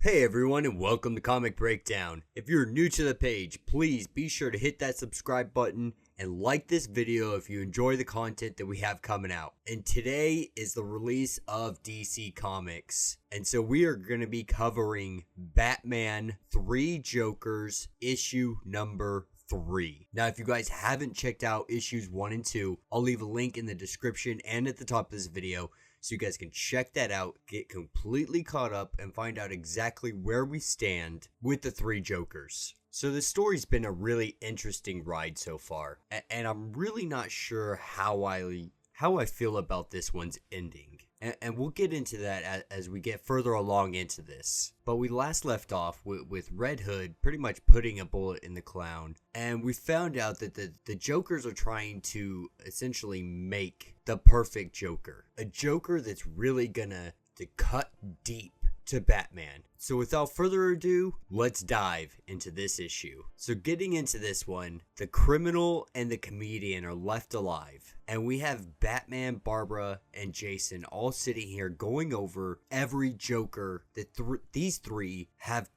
Hey everyone, and welcome to Comic Breakdown. If you're new to the page, please be sure to hit that subscribe button and like this video if you enjoy the content that we have coming out. And today is the release of DC Comics. And so we are going to be covering Batman 3 Jokers issue number 3. Now, if you guys haven't checked out issues 1 and 2, I'll leave a link in the description and at the top of this video, so you guys can check that out, get completely caught up, and find out exactly where we stand with the 3 Jokers. So this story's been a really interesting ride so far, and I'm really not sure how I feel about this one's ending. And we'll get into that as we get further along into this. But we last left off with Red Hood pretty much putting a bullet in the clown. And we found out that the Jokers are trying to essentially make the perfect Joker. A Joker that's really gonna cut deep to Batman. So without further ado, let's dive into this issue. So getting into this one, the criminal and the comedian are left alive. And we have Batman, Barbara, and Jason all sitting here going over every Joker that these three have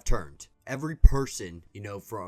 turned. Every person,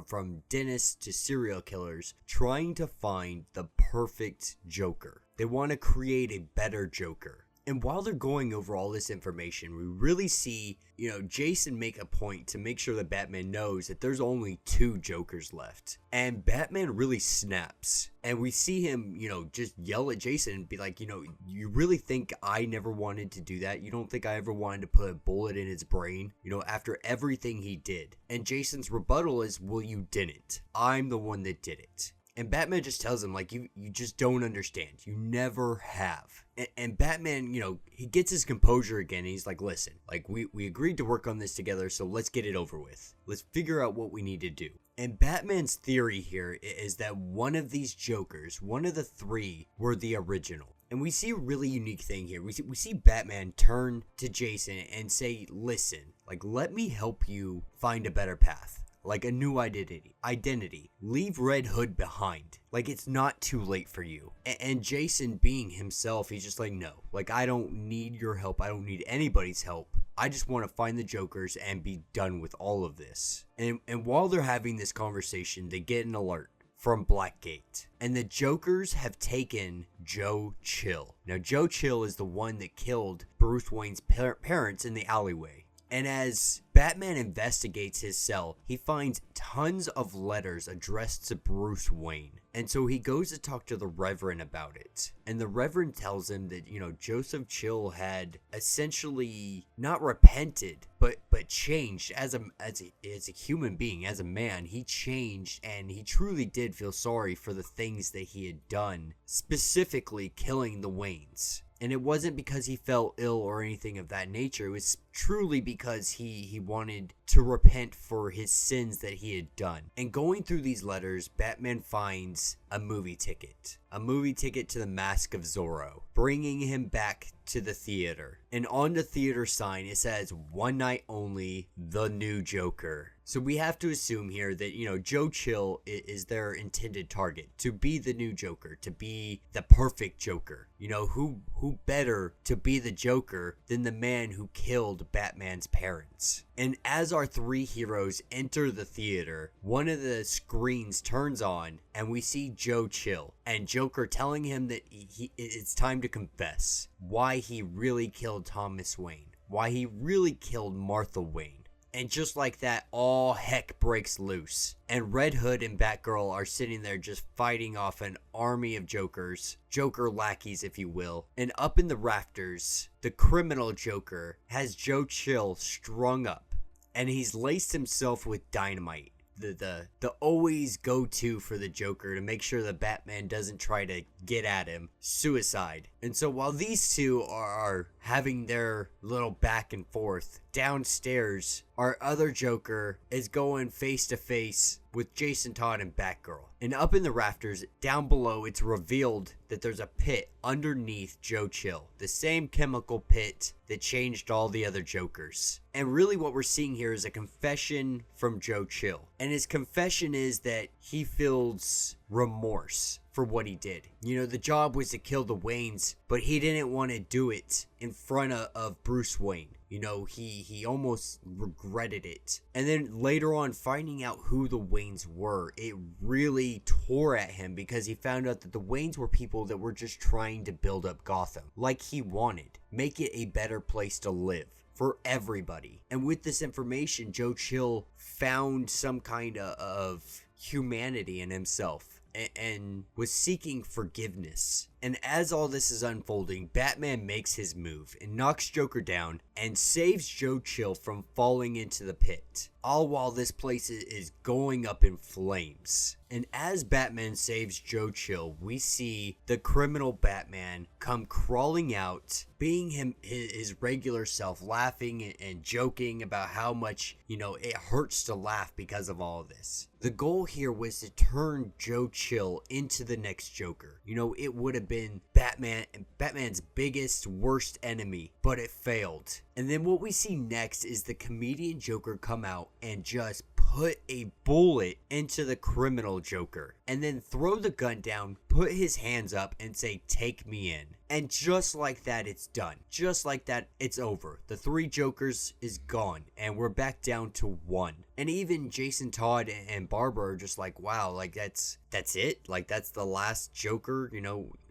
from dentists to serial killers, trying to find the perfect Joker. They want to create a better Joker. And while they're going over all this information, we really see, Jason make a point to make sure that Batman knows that there's only 2 Jokers left. And Batman really snaps. And we see him, just yell at Jason and be like, you really think I never wanted to do that? You don't think I ever wanted to put a bullet in his brain? After everything he did. And Jason's rebuttal is, well, you didn't. I'm the one that did it. And Batman just tells him, like, you just don't understand. You never have. And Batman, he gets his composure again. And he's like, listen, like, we agreed to work on this together, so let's get it over with. Let's figure out what we need to do. And Batman's theory here is that one of these Jokers, one of the 3, were the original. And we see a really unique thing here. We see Batman turn to Jason and say, listen, like, let me help you find a better path. Like a new identity. Leave Red Hood behind. Like, it's not too late for you. And Jason, being himself, he's just like, no. Like, I don't need your help. I don't need anybody's help. I just want to find the Jokers and be done with all of this. And while they're having this conversation, they get an alert from Blackgate. And the Jokers have taken Joe Chill. Now, Joe Chill is the one that killed Bruce Wayne's parents in the alleyway. And as Batman investigates his cell, he finds tons of letters addressed to Bruce Wayne. And so he goes to talk to the Reverend about it. And the Reverend tells him that, Joseph Chill had essentially not repented, but changed as a human being, as a man. He changed, and he truly did feel sorry for the things that he had done, specifically killing the Waynes. And it wasn't because he felt ill or anything of that nature. It was truly because he wanted to repent for his sins that he had done. And going through these letters, Batman finds a movie ticket. A movie ticket to the Mask of Zorro, bringing him back to the theater. And on the theater sign, it says, one night only, the new Joker. So we have to assume here that, Joe Chill is their intended target. To be the new Joker. To be the perfect Joker. Who better to be the Joker than the man who killed Batman's parents? And as our 3 heroes enter the theater, one of the screens turns on and we see Joe Chill. And Joker telling him that it's time to confess why he really killed Thomas Wayne. Why he really killed Martha Wayne. And just like that, all heck breaks loose. And Red Hood and Batgirl are sitting there just fighting off an army of Jokers. Joker lackeys, if you will. And up in the rafters, the criminal Joker has Joe Chill strung up. And he's laced himself with dynamite. The always go-to for the Joker to make sure that Batman doesn't try to get at him. Suicide. And so while these 2 are having their little back and forth, downstairs, our other Joker is going face to face with Jason Todd and Batgirl. And up in the rafters, down below, it's revealed that there's a pit underneath Joe Chill. The same chemical pit that changed all the other Jokers. And really what we're seeing here is a confession from Joe Chill. And his confession is that he feels remorse for what he did. The job was to kill the Waynes, but he didn't want to do it in front of Bruce Wayne. he almost regretted it. And then later on, finding out who the Waynes were, it really tore at him because he found out that the Waynes were people that were just trying to build up Gotham like he wanted, make it a better place to live for everybody. And with this information, Joe Chill found some kind of humanity in himself and was seeking forgiveness. And as all this is unfolding, Batman makes his move and knocks Joker down and saves Joe Chill from falling into the pit, all while this place is going up in flames. And as Batman saves Joe Chill, we see the criminal Batman come crawling out, being his regular self, laughing and joking about how much, it hurts to laugh because of all of this. The goal here was to turn Joe Chill into the next Joker. It would have been Batman's biggest, worst enemy, but it failed. And then what we see next is the comedian Joker come out and just put a bullet into the criminal Joker, and then throw the gun down, put his hands up, and say, "Take me in." And just like that, it's done. Just like that, it's over. The 3 Jokers is gone, and we're back down to 1. And even Jason Todd and Barbara are just like, wow, like that's it? Like that's the last Joker,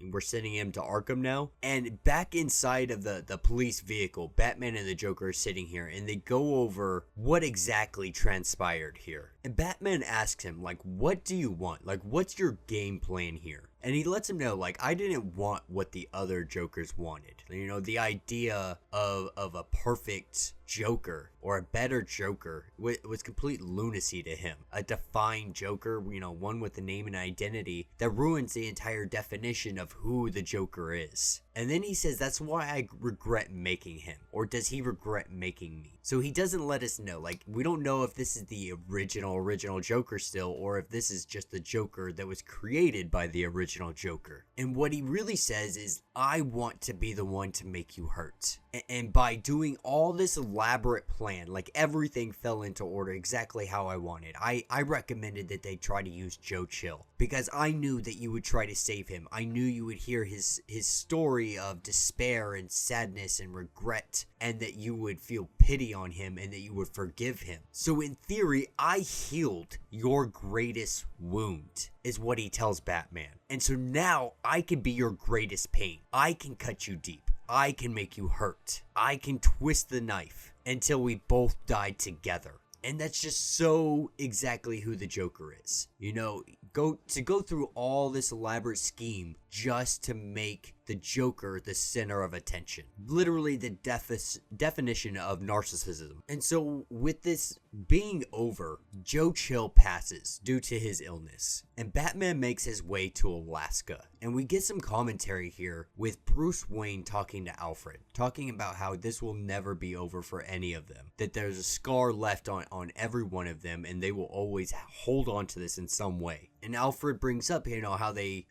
we're sending him to Arkham now? And back inside of the police vehicle, Batman and the Joker are sitting here, and they go over what exactly transpired here. And Batman asks him, like, what do you want? Like, what's your game plan here? And he lets him know, like, I didn't want what the other Jokers wanted. The idea of a perfect Joker or a better Joker was complete lunacy to him. A defined Joker, one with a name and identity that ruins the entire definition of who the Joker is. And then he says, that's why I regret making him. Or does he regret making me? So he doesn't let us know. Like, we don't know if this is the original Joker still, or if this is just the Joker that was created by the original Joker. And what he really says is, I want to be the one to make you hurt. And by doing all this elaborate plan, like everything fell into order exactly how I wanted. I recommended that they try to use Joe Chill because I knew that you would try to save him. I knew you would hear his story of despair and sadness and regret, and that you would feel pity on him and that you would forgive him. So in theory, I healed your greatest wound, is what he tells Batman. And so now I can be your greatest pain. I can cut you deep. I can make you hurt. I can twist the knife until we both die together. And that's just so exactly who the Joker is. Go through all this elaborate scheme just to make the Joker the center of attention. Literally the definition of narcissism. And so with this being over, Joe Chill passes due to his illness. And Batman makes his way to Alaska. And we get some commentary here with Bruce Wayne talking to Alfred. Talking about how this will never be over for any of them. That there's a scar left on every one of them, and they will always hold on to this in some way. And Alfred brings up, how they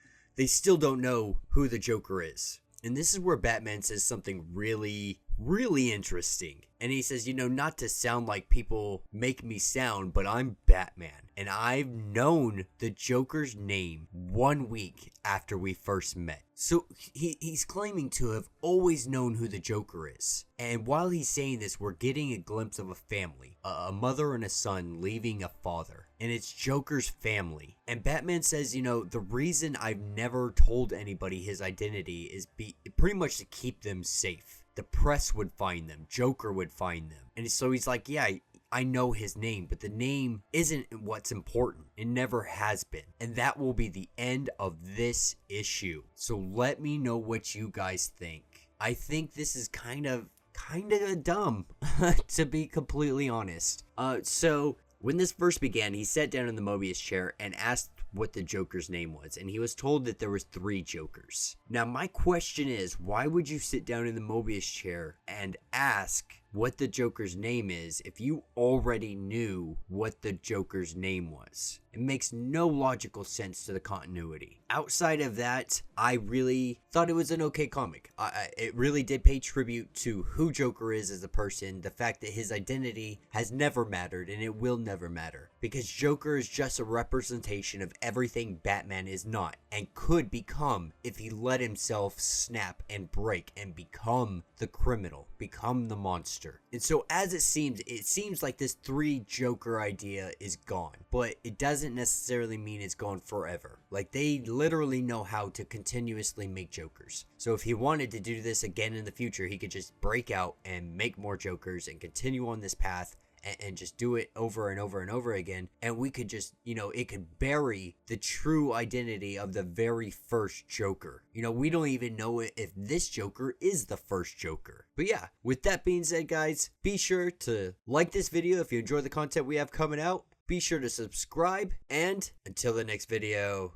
still don't know who the Joker is. And this is where Batman says something really, really interesting. And he says, not to sound like people make me sound, but I'm Batman. And I've known the Joker's name 1 week after we first met. So he's claiming to have always known who the Joker is. And while he's saying this, we're getting a glimpse of a family. A mother and a son leaving a father. And it's Joker's family. And Batman says, the reason I've never told anybody his identity is pretty much to keep them safe. The press would find them. Joker would find them. And so he's like, yeah, I know his name, but the name isn't what's important. It never has been. And that will be the end of this issue. So let me know what you guys think. I think this is kind of dumb, to be completely honest. So when this first began, he sat down in the Mobius chair and asked what the Joker's name was, and he was told that there was 3 Jokers. Now my question is, why would you sit down in the Mobius chair and ask what the Joker's name is if you already knew what the Joker's name was? It makes no logical sense to the continuity. Outside of that, I really thought it was an okay comic. It really did pay tribute to who Joker is as a person, the fact that his identity has never mattered and it will never matter. Because Joker is just a representation of everything Batman is not and could become if he let himself snap and break and become the criminal, become the monster. monster. And so as it seems like this 3 Joker idea is gone, but it doesn't necessarily mean it's gone forever. Like, they literally know how to continuously make Jokers. So if he wanted to do this again in the future, he could just break out and make more Jokers and continue on this path and just do it over and over and over again. And we could just, it could bury the true identity of the very first Joker. We don't even know if this Joker is the first Joker. But yeah, with that being said, guys, be sure to like this video if you enjoy the content we have coming out. Be sure to subscribe, and until the next video,